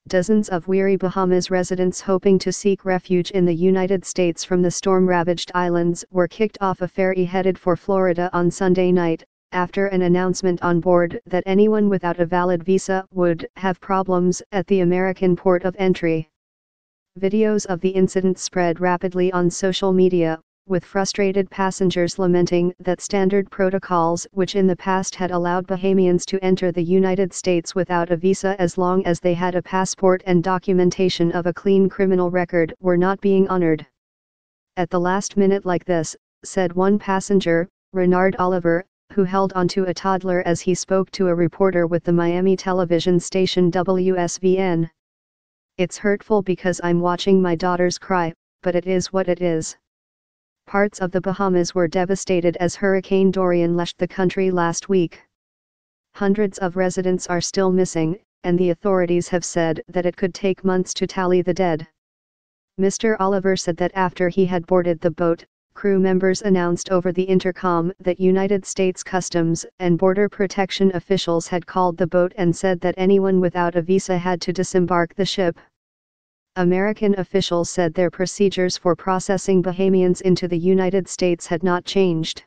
dozens of weary Bahamas residents hoping to seek refuge in the United States from the storm-ravaged islands were kicked off a ferry headed for Florida on Sunday night, after an announcement on board that anyone without a valid visa would have problems at the American port of entry. Videos of the incident spread rapidly on social media, with frustrated passengers lamenting that standard protocols which in the past had allowed Bahamians to enter the United States without a visa as long as they had a passport and documentation of a clean criminal record were not being honored. "At the last minute like this," said one passenger, Renard Oliver, who held onto a toddler as he spoke to a reporter with the Miami television station WSVN. "It's hurtful because I'm watching my daughters cry, but it is what it is." Parts of the Bahamas were devastated as Hurricane Dorian lashed the country last week. Hundreds of residents are still missing, and the authorities have said that it could take months to tally the dead. Mr. Oliver said that after he had boarded the boat, crew members announced over the intercom that United States Customs and Border Protection officials had called the boat and said that anyone without a visa had to disembark the ship. American officials said their procedures for processing Bahamians into the United States had not changed.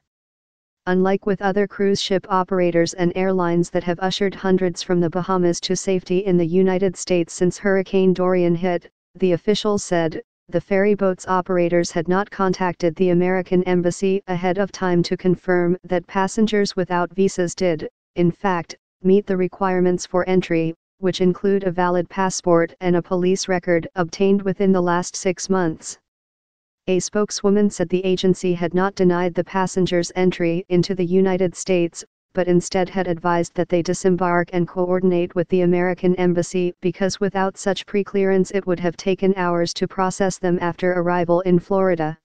Unlike with other cruise ship operators and airlines that have ushered hundreds from the Bahamas to safety in the United States since Hurricane Dorian hit, the officials said, the ferry boat's operators had not contacted the American embassy ahead of time to confirm that passengers without visas did, in fact, meet the requirements for entry, which include a valid passport and a police record obtained within the last 6 months. A spokeswoman said the agency had not denied the passengers entry into the United States, but instead had advised that they disembark and coordinate with the American embassy because without such preclearance it would have taken hours to process them after arrival in Florida.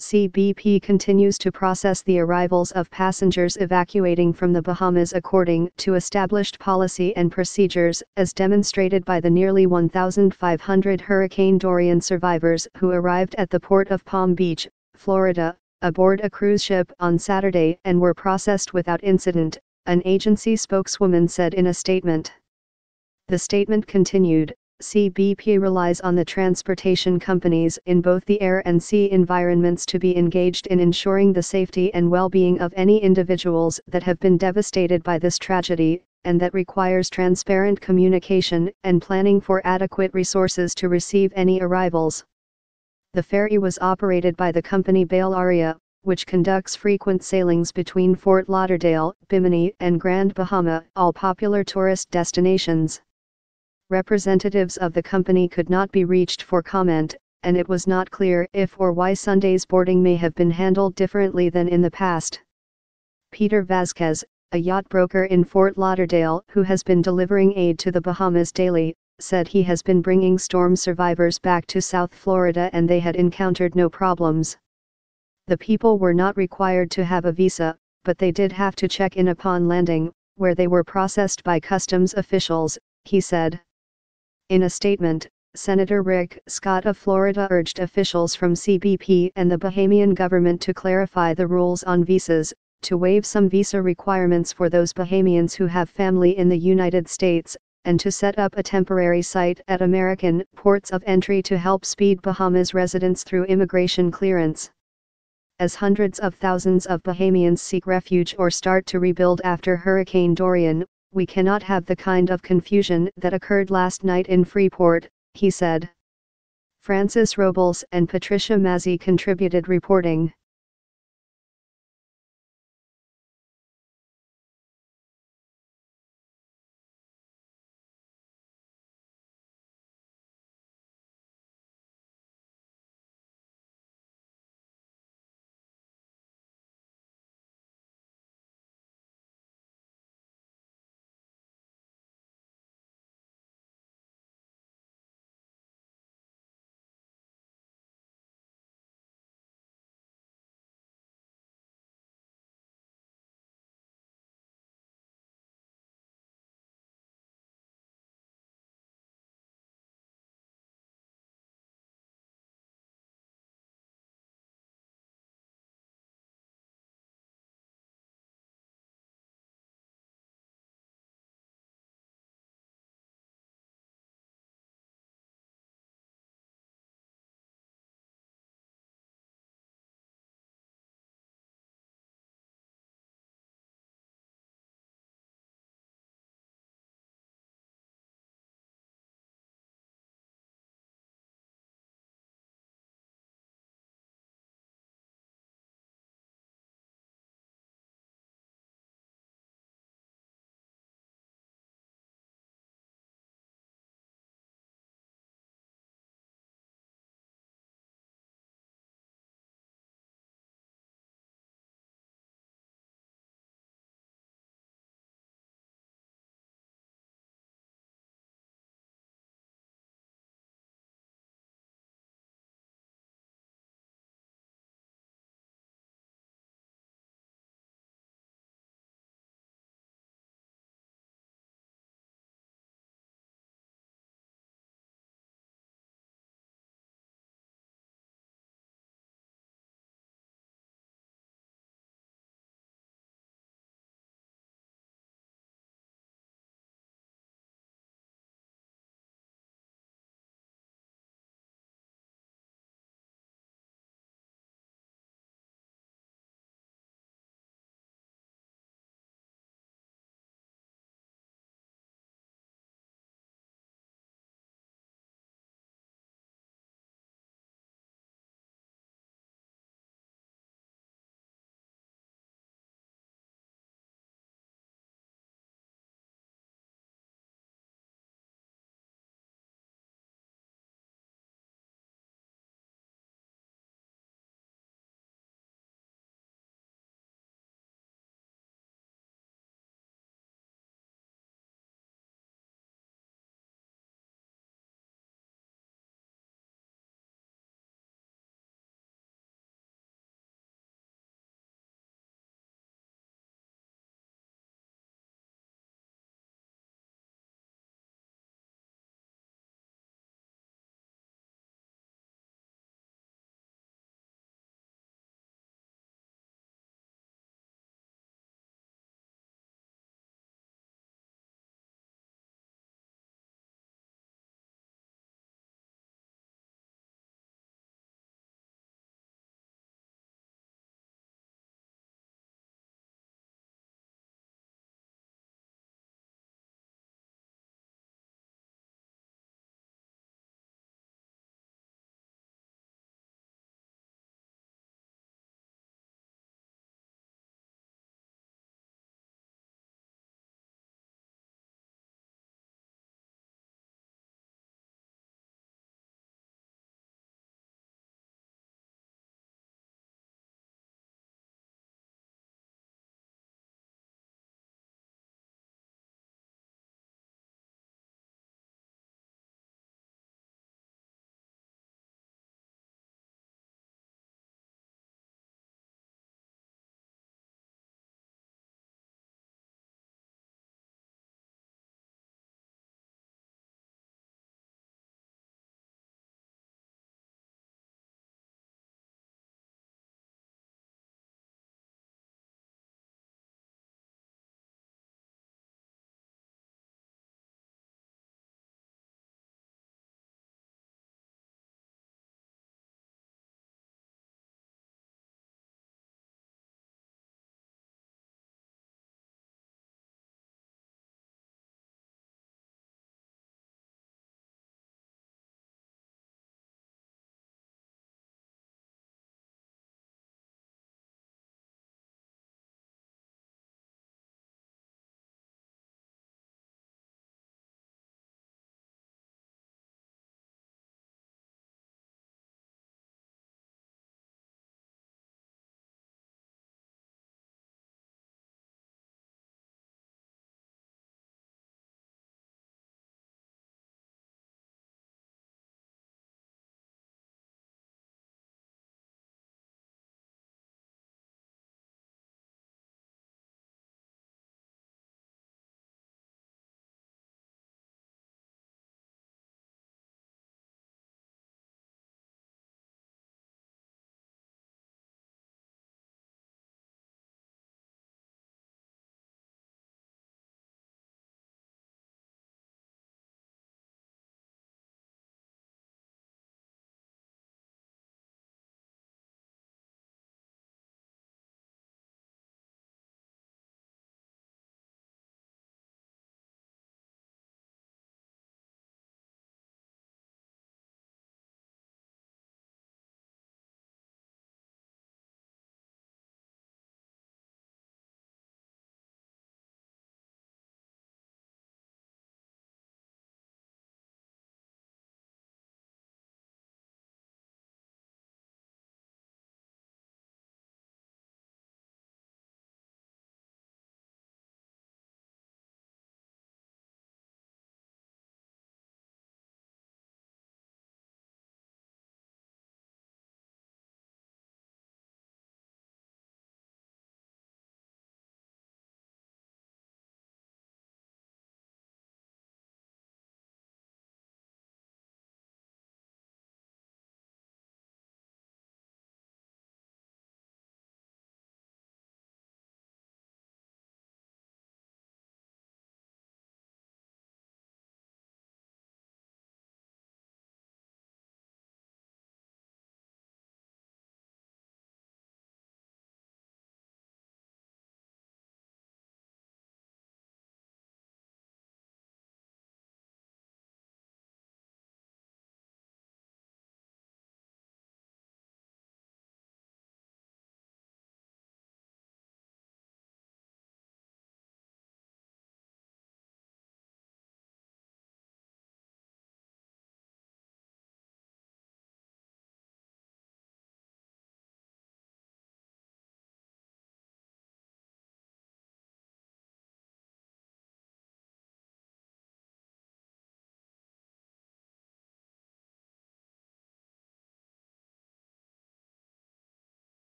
CBP continues to process the arrivals of passengers evacuating from the Bahamas according to established policy and procedures, as demonstrated by the nearly 1,500 Hurricane Dorian survivors who arrived at the port of Palm Beach, Florida, aboard a cruise ship on Saturday and were processed without incident, an agency spokeswoman said in a statement. The statement continued, CBP relies on the transportation companies in both the air and sea environments to be engaged in ensuring the safety and well-being of any individuals that have been devastated by this tragedy, and that requires transparent communication and planning for adequate resources to receive any arrivals. The ferry was operated by the company Bail Area, which conducts frequent sailings between Fort Lauderdale, Bimini, and Grand Bahama, all popular tourist destinations. Representatives of the company could not be reached for comment, and it was not clear if or why Sunday's boarding may have been handled differently than in the past. Peter Vasquez, a yacht broker in Fort Lauderdale who has been delivering aid to the Bahamas daily, said he has been bringing storm survivors back to South Florida and they had encountered no problems. The people were not required to have a visa, but they did have to check in upon landing, where they were processed by customs officials, he said. In a statement, Senator Rick Scott of Florida urged officials from CBP and the Bahamian government to clarify the rules on visas, to waive some visa requirements for those Bahamians who have family in the United States, and to set up a temporary site at American ports of entry to help speed Bahamas residents through immigration clearance. As hundreds of thousands of Bahamians seek refuge or start to rebuild after Hurricane Dorian, we cannot have the kind of confusion that occurred last night in Freeport, he said. Francis Robles and Patricia Mazzi contributed reporting.